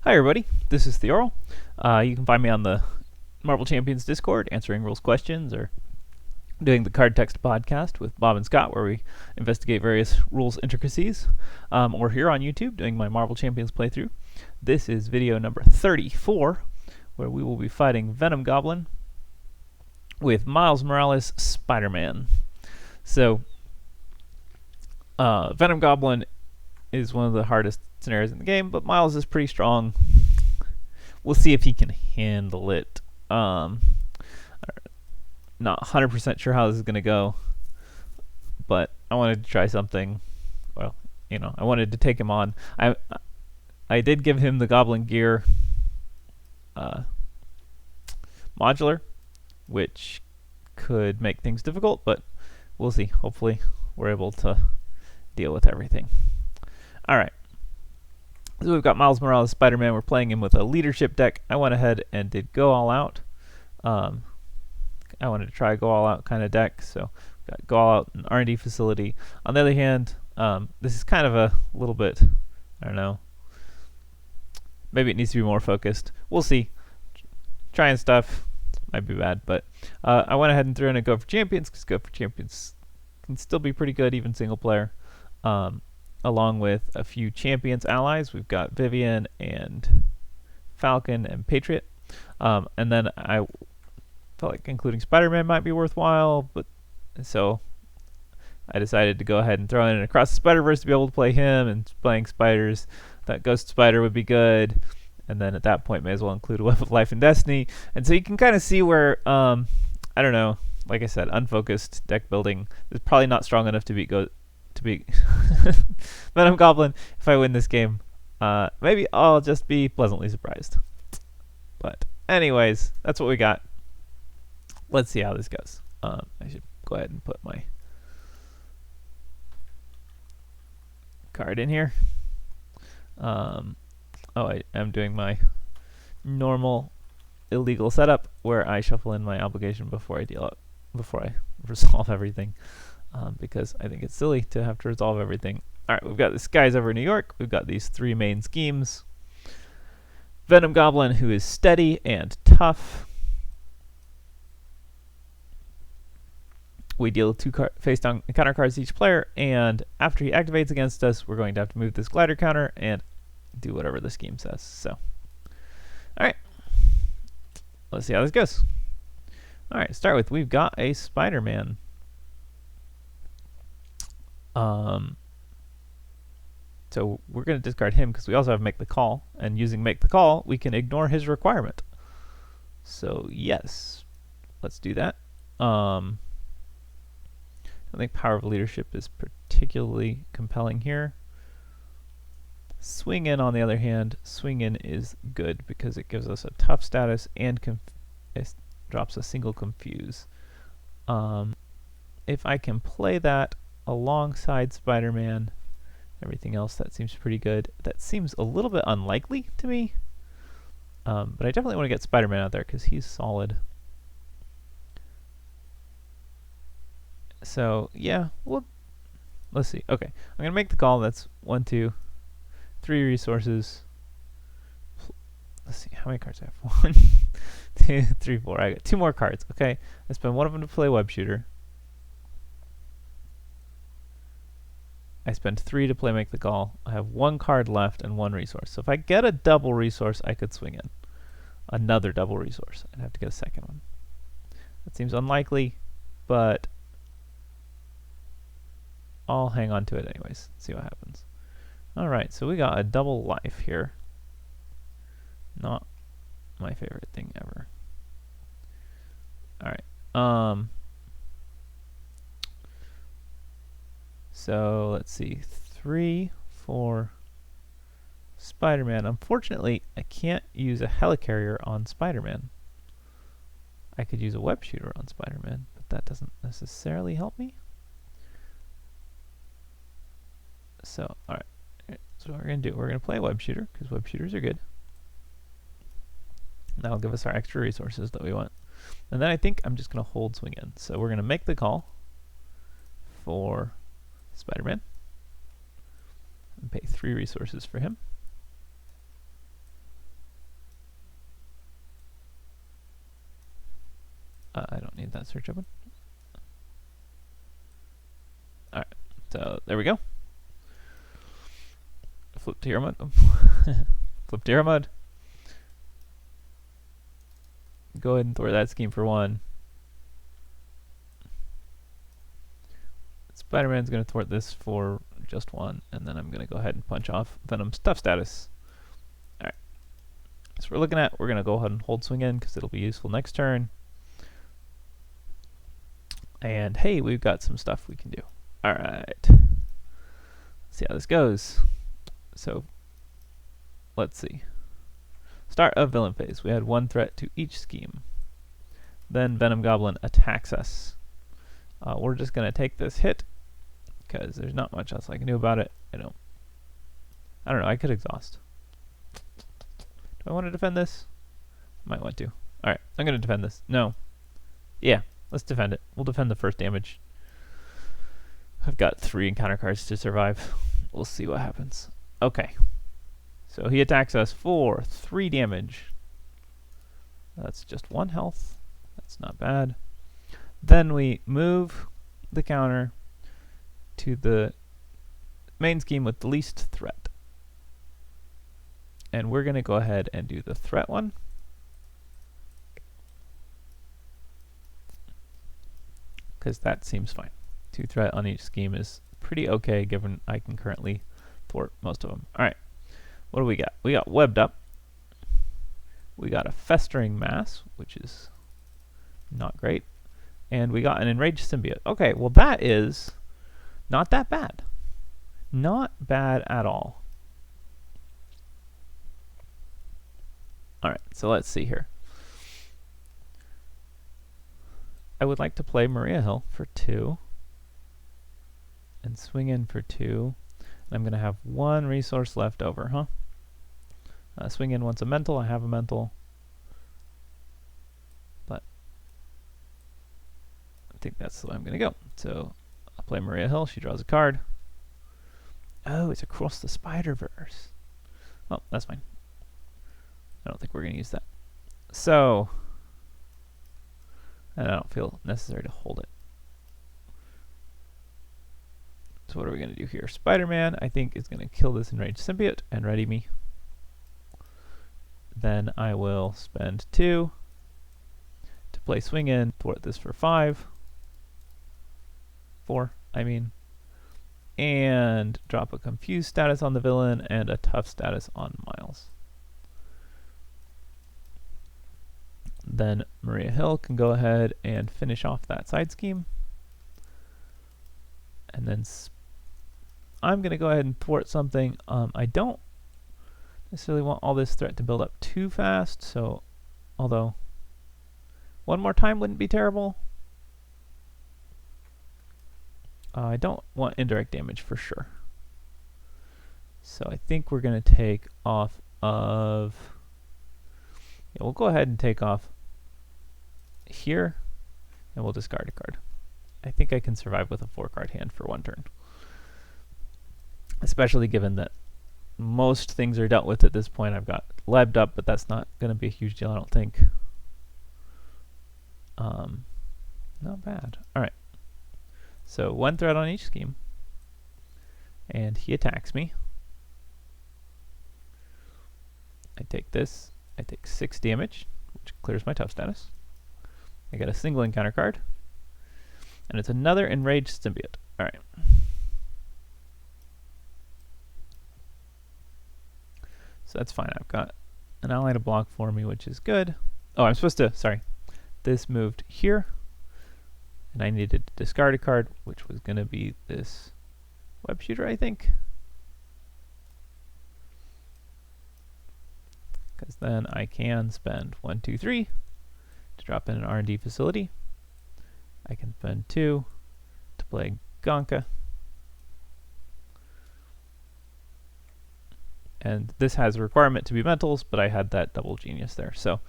Hi everybody, this is Theoral. You can find me on the Marvel Champions Discord answering rules questions or doing the Card Text podcast with Bob and Scott where we investigate various rules intricacies, or here on YouTube doing my Marvel Champions playthrough. This is video number 34 where we will be fighting Venom Goblin with Miles Morales Spider-Man. So Venom Goblin is one of the hardest scenarios in the game, but Miles is pretty strong. We'll see if he can handle it. Not 100% sure how this is going to go, but I wanted to try something. Well, I wanted to take him on. I did give him the Goblin Gear modular, which could make things difficult, but we'll see. Hopefully we're able to deal with everything. Alright, so we've got Miles Morales Spider-Man. We're playing him with a leadership deck. I went ahead and did Go All Out. I wanted to try a Go All Out kind of deck, so we've got Go All Out and R&D facility. On the other hand, this is kind of a little bit, I don't know, maybe it needs to be more focused. We'll see. Trying stuff might be bad, but I went ahead and threw in a Go for Champions, because Go for Champions can still be pretty good, even single player. Along with a few Champions allies. We've got Vivian and Falcon and Patriot. And then I felt like including Spider-Man might be worthwhile, but so I decided to go ahead and throw in Across the Spider-Verse to be able to play him, and playing spiders. That Ghost Spider would be good. And then at that point, may as well include a Web of Life and Destiny. And so you can kind of see where, I don't know, like I said, unfocused deck building is probably not strong enough to beat Venom Goblin. If I win this game, maybe I'll just be pleasantly surprised. But anyways, that's what we got. Let's see how this goes. I should go ahead and put my card in here. I am doing my normal illegal setup where I shuffle in my obligation before I resolve everything. Because I think it's silly to have to resolve everything. Alright, we've got this guy's over in New York. We've got these three main schemes. Venom Goblin, who is steady and tough. We deal 2 face-down counter cards to each player, and after he activates against us, we're going to have to move this glider counter and do whatever the scheme says. So, alright. Let's see how this goes. Alright, start with, we've got a Spider-Man. So we're going to discard him because we also have Make the Call, and using Make the Call, we can ignore his requirement. So yes, let's do that. I think Power of Leadership is particularly compelling here. Swing In, on the other hand, Swing In is good because it gives us a tough status and it drops a single Confuse. If I can play that alongside Spider-Man, everything else, that seems pretty good. That seems a little bit unlikely to me, but I definitely want to get Spider-Man out there because he's solid. So yeah, well, let's see. Okay, I'm gonna make the call. That's 1, 2, 3 resources. Let's see, how many cards do I have? 1, 2, 3, 4. I got 2 more cards. Okay, I spend one of them to play Web Shooter. I spend 3 to play Make the Call. I have 1 card left and 1 resource. So if I get a double resource, I could swing in. Another double resource. I'd have to get a second one. That seems unlikely, but I'll hang on to it anyways. See what happens. Alright, so we got a double life here. Not my favorite thing ever. Alright. So let's see, 3 for Spider-Man. Unfortunately, I can't use a helicarrier on Spider-Man. I could use a Web Shooter on Spider-Man, but that doesn't necessarily help me. So, alright. So what we're going to do, we're going to play Web Shooter, because Web Shooters are good. That'll give us our extra resources that we want. And then I think I'm just going to hold Swing In. So we're going to make the call for Spider-Man and pay 3 resources for him. need that search open. Alright, so there we go. Flip to hero mode. Flip to hero mode. Go ahead and throw that scheme for 1. Spider-Man's going to thwart this for just 1, and then I'm going to go ahead and punch off Venom's tough status. Alright. So we're looking at, we're going to go ahead and hold swing in because it'll be useful next turn. And hey, we've got some stuff we can do. Alright. Let's see how this goes. So, let's see. Start of villain phase. We had 1 threat to each scheme. Then Venom Goblin attacks us. We're just going to take this hit because there's not much else I can do about it. I don't know. I could exhaust. Do I want to defend this? I might want to. Alright, I'm going to defend this. No. Yeah, let's defend it. We'll defend the first damage. I've got 3 encounter cards to survive. We'll see what happens. Okay. So he attacks us for 3 damage. That's just 1 health. That's not bad. Then we move the counter to the main scheme with the least threat. And we're going to go ahead and do the threat one. Because that seems fine. 2 threat on each scheme is pretty okay given I can currently thwart most of them. Alright. What do we got? We got webbed up. We got a festering mass, which is not great. And we got an enraged symbiote. Okay, well that is not that bad. Not bad at all. Alright, so let's see here. I would like to play Maria Hill for 2. And swing in for 2. And I'm going to have 1 resource left over, huh? Swing in wants a mental. I have a mental. But I think that's the way I'm going to go. So I'll play Maria Hill. She draws a card. Oh, it's Across the Spider-Verse. Well, that's fine. I don't think we're going to use that. So, and I don't feel necessary to hold it. So what are we going to do here? Spider-Man, I think, is going to kill this enraged symbiote and ready me. Then I will spend 2 to play swing in, thwart this for 5. 4, I mean. And drop a confused status on the villain and a tough status on Miles. Then Maria Hill can go ahead and finish off that side scheme. And then I'm going to go ahead and thwart something. I don't necessarily want all this threat to build up too fast, so although 1 more time wouldn't be terrible. I don't want indirect damage for sure. So I think we're going to take off of... Yeah, we'll go ahead and take off here, and we'll discard a card. I think I can survive with a 4-card hand for 1 turn. Especially given that most things are dealt with at this point. I've got webbed up, but that's not going to be a huge deal, I don't think. Not bad. Alright. So 1 threat on each scheme. And he attacks me. I take this. I take 6 damage, which clears my tough status. I get a single encounter card. And it's another enraged symbiote. Alright. So that's fine. I've got an ally to block for me, which is good. Oh, I'm supposed to, sorry. This moved here. And I needed to discard a card, which was going to be this web shooter, I think. Because then I can spend 1, 2, 3 to drop in an R&D facility. I can spend 2 to play Gonka. And this has a requirement to be mentals, but I had that double genius there. So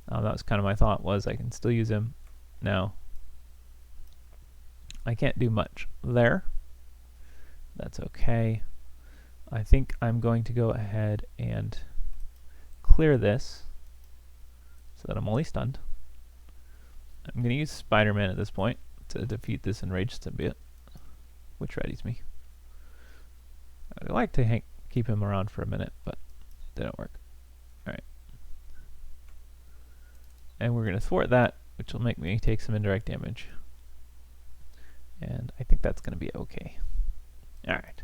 that was kind of my thought, was I can still use him. Now, I can't do much there. That's okay. I think I'm going to go ahead and clear this so that I'm only stunned. I'm going to use Spider-Man at this point to defeat this enraged symbiote, which readies me. I'd like to keep him around for a minute, but it didn't work. Alright. And we're going to thwart that, which will make me take some indirect damage. And I think that's going to be okay. Alright.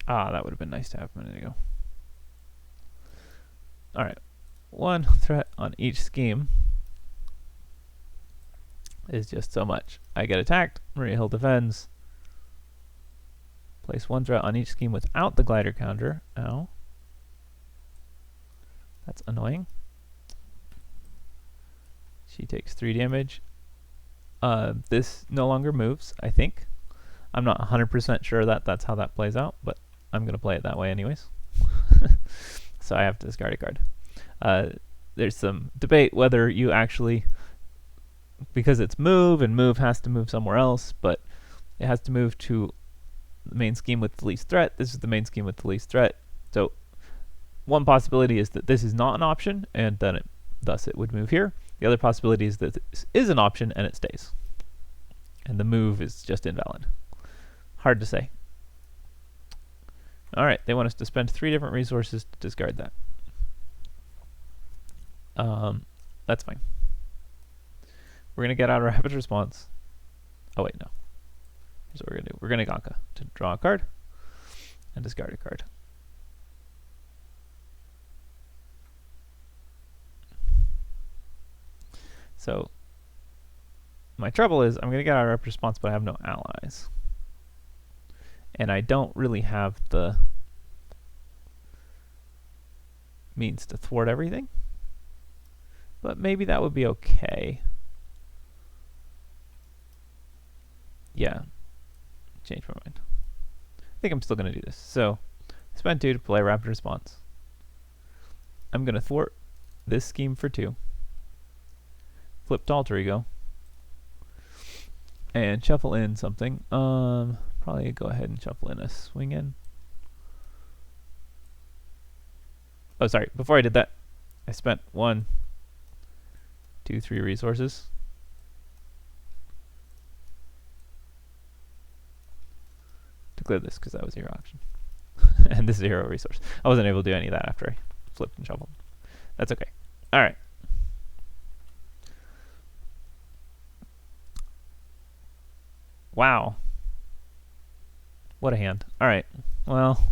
Ah, that would have been nice to have a minute ago. Alright. One threat on each scheme is just so much. I get attacked, Maria Hill defends. Place one threat on each scheme without the glider counter. Ow. That's annoying. She takes 3 damage. This no longer moves, I think. I'm not 100% sure that that's how that plays out, but I'm going to play it that way anyways. So I have to discard a card. There's some debate whether you actually, because it's move, and move has to move somewhere else, but it has to move to the main scheme with the least threat. This is the main scheme with the least threat. So one possibility is that this is not an option, and then thus it would move here. The other possibility is that this is an option, and it stays. And the move is just invalid. Hard to say. Alright, they want us to spend 3 different resources to discard that. That's fine. We're going to get out a rapid response. Oh wait, no. Here's what we're going to do. We're going to Gonka to draw a card and discard a card. So my trouble is I'm going to get out a rapid response, but I have no allies. And I don't really have the means to thwart everything. But maybe that would be okay. Yeah. Change my mind. I think I'm still going to do this. So, spend 2 to play rapid response. I'm going to thwart this scheme for 2. Flip to alter ego. And shuffle in something. Probably go ahead and shuffle in a swing in. Oh, sorry. Before I did that, I spent 1, 2, 3 resources. To clear this, because that was 0 action. And this is 0 resource. I wasn't able to do any of that after I flipped and shuffled. That's okay. Alright. Wow. What a hand. Alright. Well,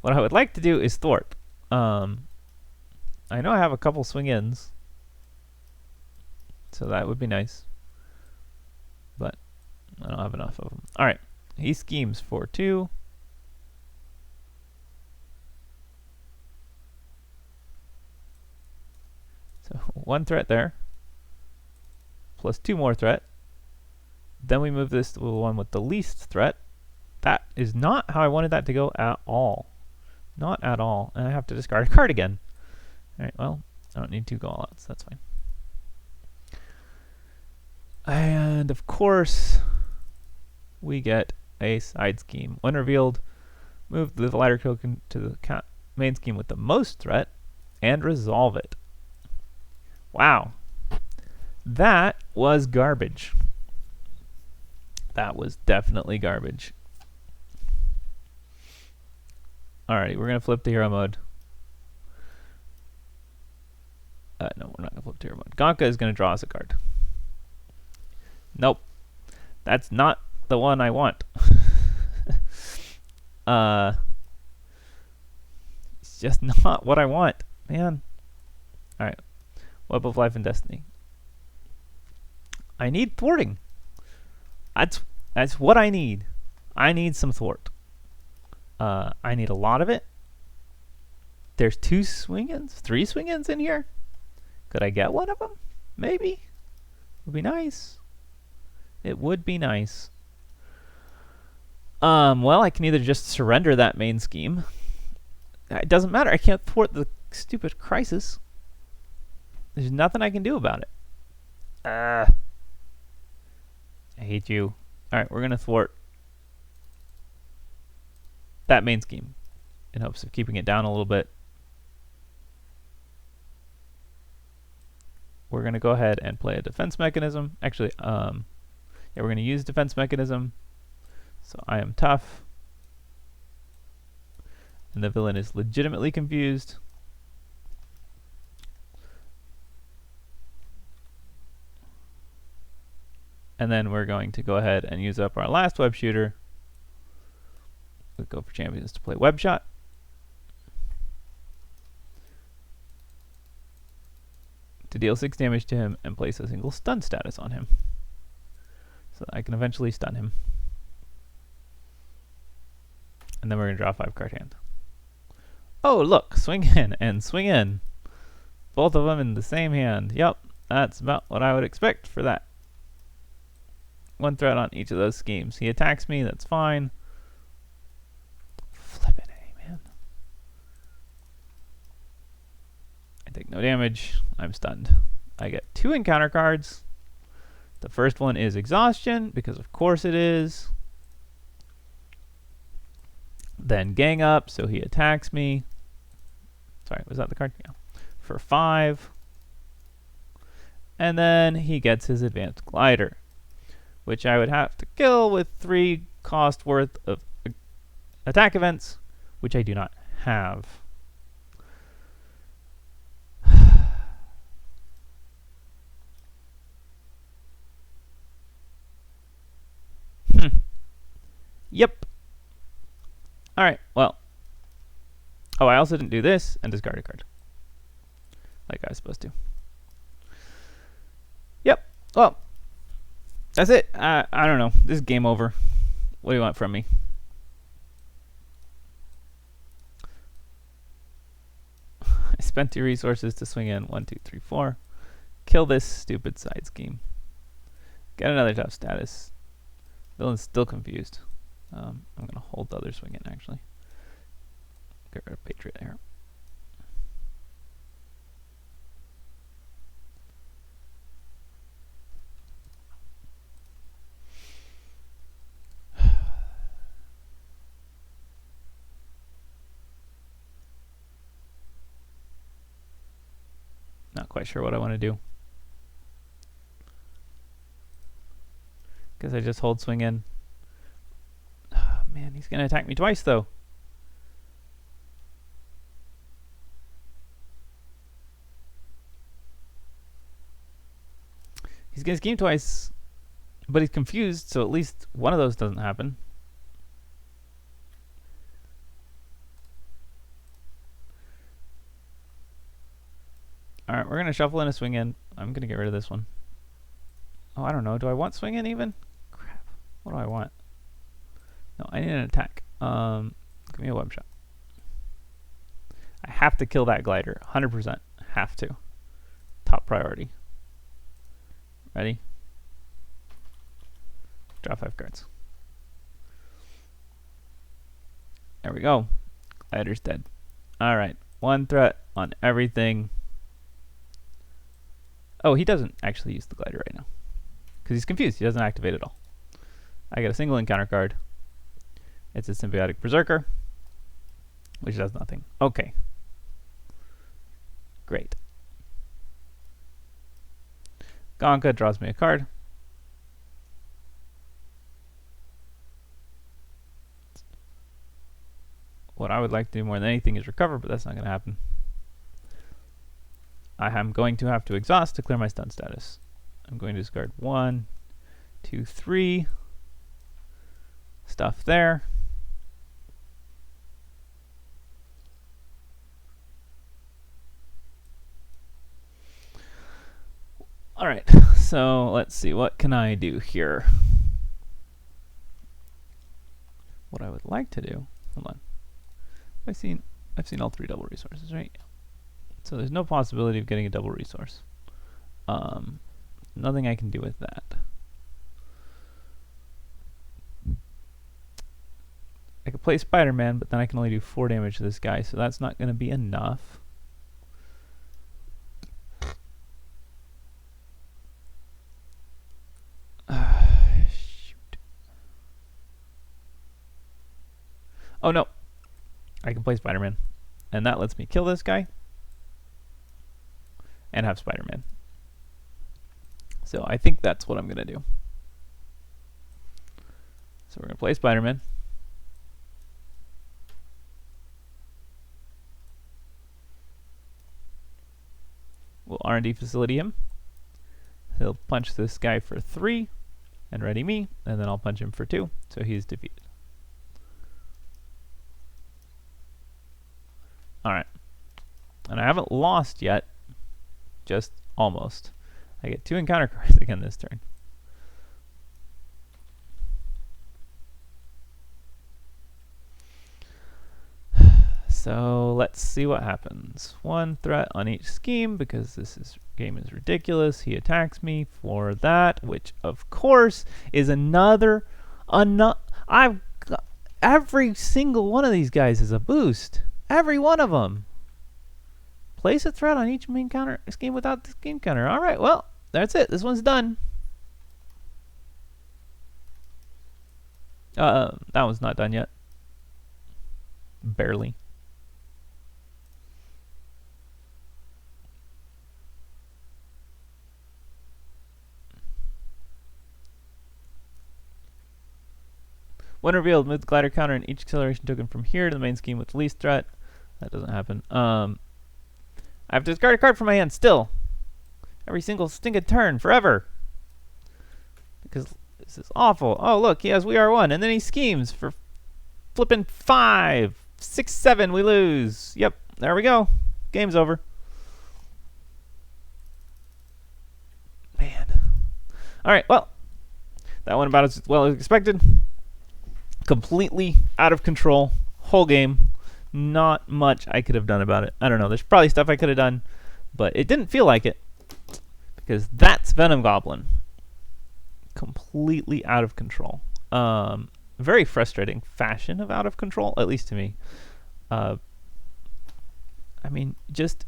what I would like to do is thwart. I know I have a couple swing-ins, so that would be nice. But I don't have enough of them. Alright. He schemes for 2. So 1 threat there. Plus 2 more threat. Then we move this to the one with the least threat. That is not how I wanted that to go at all. Not at all. And I have to discard a card again. Alright, well, I don't need 2 all outs. That's fine. And of course, we get a side scheme. When revealed, move the lighter token to the main scheme with the most threat and resolve it. Wow. That was garbage. That was definitely garbage. Alrighty, we're going to flip to hero mode. No, we're not going to flip to hero mode. Gonka is going to draw us a card. Nope. That's not the one I want. It's just not what I want, man. Alright. Web of Life and Destiny. I need thwarting. That's what I need. I need some thwart. I need a lot of it. There's 2 swing-ins, 3 swing-ins in here. Could I get one of them? Maybe. Would be nice. It would be nice. Well, I can either just surrender that main scheme. It doesn't matter. I can't thwart the stupid crisis. There's nothing I can do about it. I hate you. Alright, we're going to thwart that main scheme in hopes of keeping it down a little bit. we're going to go ahead and play a defense mechanism. Actually, yeah, we're going to use defense mechanism. So I am tough. And the villain is legitimately confused. And then we're going to go ahead and use up our last web shooter. We'll go for champions to play web shot. To deal 6 damage to him and place a single stun status on him. So that I can eventually stun him. And then we're going to draw a 5 card hand. Oh, look, swing in and swing in. Both of them in the same hand. Yep, that's about what I would expect for that. 1 threat on each of those schemes. He attacks me, that's fine. Flippin' A, man. I take no damage. I'm stunned. I get 2 encounter cards. The first one is exhaustion, because of course it is. Then gang up, so he attacks me. Sorry, was that the card? Yeah. For 5. And then he gets his advanced glider, which I would have to kill with 3 cost worth of attack events, which I do not have. Yep. Alright, well. Oh, I also didn't do this and discard a card. Like I was supposed to. Yep. Well, that's it. I don't know. This is game over. What do you want from me? I spent 2 resources to swing in 1, 2, 3, 4. Kill this stupid side scheme. Get another tough status. Villain's still confused. I'm going to hold the other swing in, actually. Get rid of Patriot here. Not quite sure what I want to do. Guess I just hold swing in. Oh, man, he's going to attack me twice, though. He's going to scheme twice, but he's confused, so at least one of those doesn't happen. Alright, we're going to shuffle in a swing in. I'm going to get rid of this one. Oh, I don't know. Do I want swing in even? Crap. What do I want? No, I need an attack. Give me a web shot. I have to kill that glider. 100%. Have to. Top priority. Ready? Draw 5 cards. There we go. Glider's dead. Alright. 1 threat on everything. Oh, he doesn't actually use the glider right now. Because he's confused. He doesn't activate at all. I get a single encounter card. It's a Symbiotic Berserker, which does nothing. Okay. Great. Gonka draws me a card. What I would like to do more than anything is recover, but that's not going to happen. I am going to have to exhaust to clear my stun status. I'm going to discard 1, 2, 3. Stuff there. Alright, so let's see, what can I do here? What I would like to do, hold on. I've seen all 3 double resources, right? So there's no possibility of getting a double resource. Nothing I can do with that. I could play Spider-Man, but then I can only do 4 damage to this guy, so that's not going to be enough. Shoot. Oh no. I can play Spider-Man. And that lets me kill this guy. And have Spider-Man. So I think that's what I'm going to do. So we're going to play Spider-Man. We'll R&D facility him. He'll punch this guy for 3 and ready me, and then I'll punch him for 2, so he's defeated. Alright. And I haven't lost yet, just almost. I get 2 encounter cards again this turn. So let's see what happens. 1 threat on each scheme because game is ridiculous. He attacks me for that, which of course is another. I've got, every single one of these guys is a boost. Every one of them. Place a threat on each main counter scheme without the scheme counter. All right, well that's it. This one's done. That one's not done yet. Barely. When revealed, move the glider counter and each acceleration token from here to the main scheme with the least threat. That doesn't happen. I have to discard a card from my hand still. Every single stinking turn, forever. Because this is awful. Oh, look, he has We Are One, and then he schemes for flipping 5, 6, 7, we lose. Yep, there we go. Game's over. Man. Alright, well, that went about as well as expected. Completely out of control. Whole game. Not much I could have done about it. I don't know. There's probably stuff I could have done, but it didn't feel like it. Because that's Venom Goblin. Completely out of control. Very frustrating fashion of out of control, at least to me. I mean, just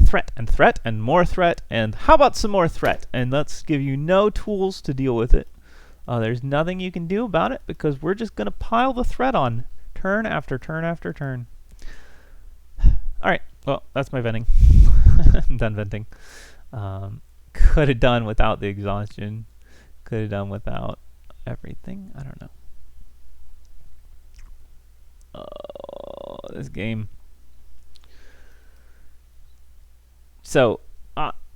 threat and more threat, and how about some more threat? And let's give you no tools to deal with it. There's nothing you can do about it because we're just going to pile the threat on turn after turn after turn. Alright, well, that's my venting. I'm done venting. Could have done without the exhaustion. Could have done without everything. I don't know. Oh, this game. So,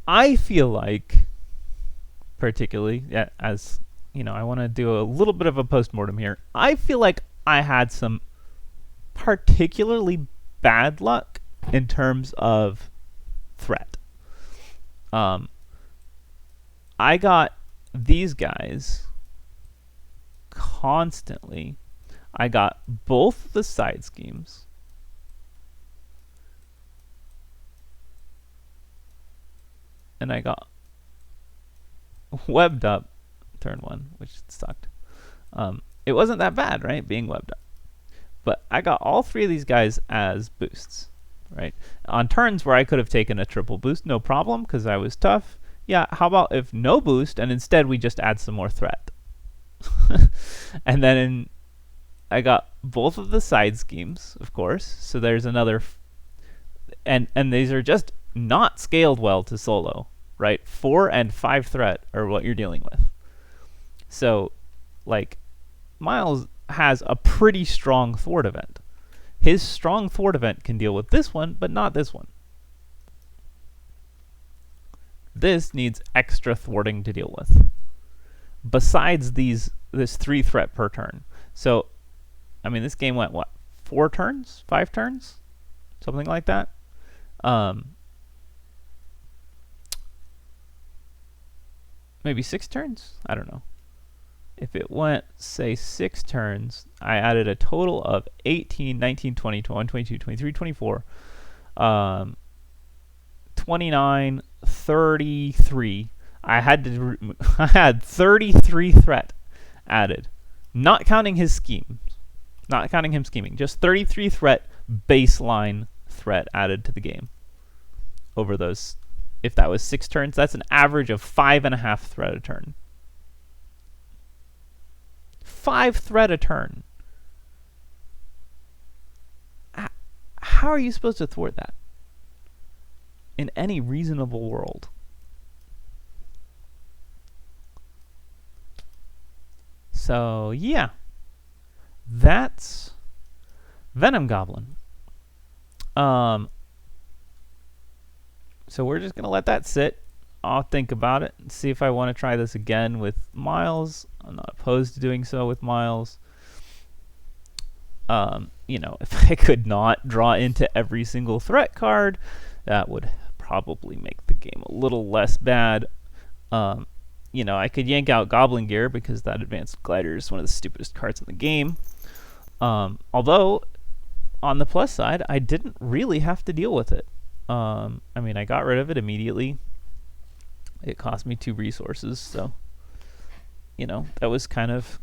I feel like, particularly, as you know, I want to do a little bit of a post-mortem here. I feel like I had some particularly bad luck in terms of threat. I got these guys constantly. I got both the side schemes. And I got webbed up turn 1, which sucked. It wasn't that bad, right, being webbed up. But I got all 3 of these guys as boosts, right? On turns where I could have taken a triple boost, no problem, because I was tough. Yeah, how about if no boost, and instead we just add some more threat? And then I got both of the side schemes, of course, so there's another... and these are just not scaled well to solo, right? 4 and 5 threat are what you're dealing with. So, like, Miles has a pretty strong thwart event. His strong thwart event can deal with this one, but not this one. This needs extra thwarting to deal with. Besides this 3 threat per turn. So, I mean, this game went, what, 4 turns? 5 turns? Something like that? Maybe 6 turns? I don't know. If it went, say, 6 turns, I added a total of 18, 19, 20, 21, 22, 23, 24, 29, 33. I had 33 threat added, not counting his schemes, not counting him scheming, just 33 threat baseline threat added to the game over those. If that was 6 turns, that's an average of 5.5 threat a turn. 5 threat a turn. How are you supposed to thwart that in any reasonable world? So yeah, that's Venom Goblin. So we're just gonna let that sit. I'll think about it and see if I want to try this again with Miles. I'm not opposed to doing so with Miles. If I could not draw into every single threat card, that would probably make the game a little less bad. I could yank out Goblin Gear because that advanced glider is one of the stupidest cards in the game. Although, on the plus side, I didn't really have to deal with it. I got rid of it immediately. It cost me 2 resources, so that was kind of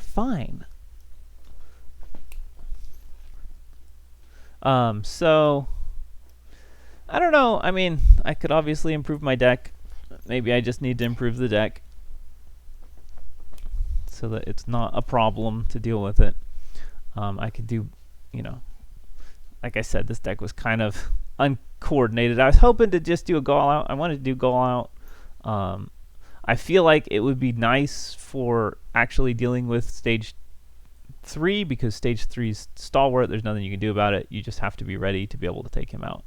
fine. So I don't know. I could obviously improve my deck. Maybe I just need to improve the deck so that it's not a problem to deal with it. I could do, like I said, this deck was kind of uncoordinated. I was hoping to just do a goal out. I wanted to do goal out. I feel like it would be nice for actually dealing with stage 3 because stage 3 is stalwart. There's nothing you can do about it. You just have to be ready to be able to take him out.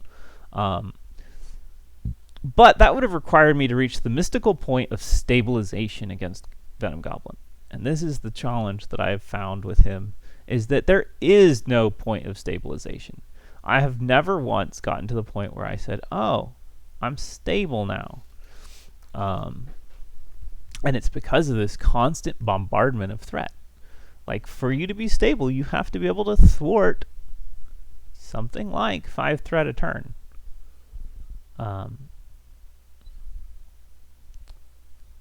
But that would have required me to reach the mystical point of stabilization against Venom Goblin. And this is the challenge that I have found with him, is that there is no point of stabilization. I have never once gotten to the point where I said, oh, I'm stable now. And it's because of this constant bombardment of threat. Like, for you to be stable, you have to be able to thwart something like 5 threat a turn.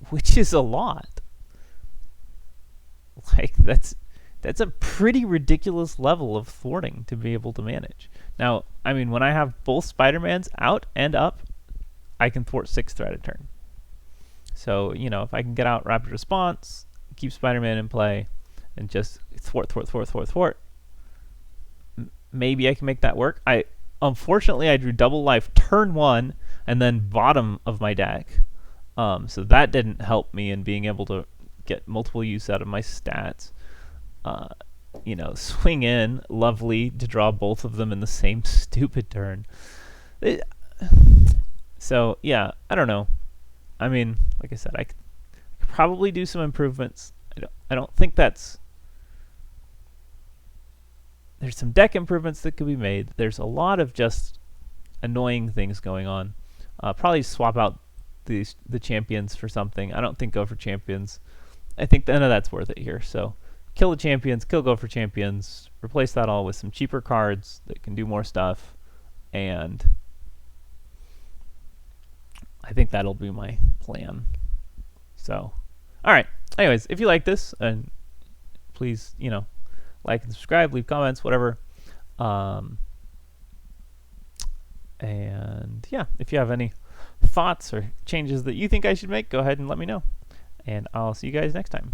Which is a lot. Like, that's a pretty ridiculous level of thwarting to be able to manage. Now, when I have both Spider-Mans out and up, I can thwart 6 threat a turn. So, if I can get out Rapid Response, keep Spider-Man in play, and just thwart, maybe I can make that work. Unfortunately, I drew double life turn 1 and then bottom of my deck. So that didn't help me in being able to get multiple use out of my stats. Swing in, lovely, to draw both of them in the same stupid turn. So, yeah, I don't know. Like I said, I could probably do some improvements. I don't think there's some deck improvements that could be made. There's a lot of just annoying things going on. Probably swap out the champions for something. I don't think go for champions. I think none of that's worth it here. So kill the champions, go for champions, replace that all with some cheaper cards that can do more stuff, and I think that'll be my plan. So, all right. Anyways, if you like this, and please, like and subscribe, leave comments, whatever. And yeah, if you have any thoughts or changes that you think I should make, go ahead and let me know. And I'll see you guys next time.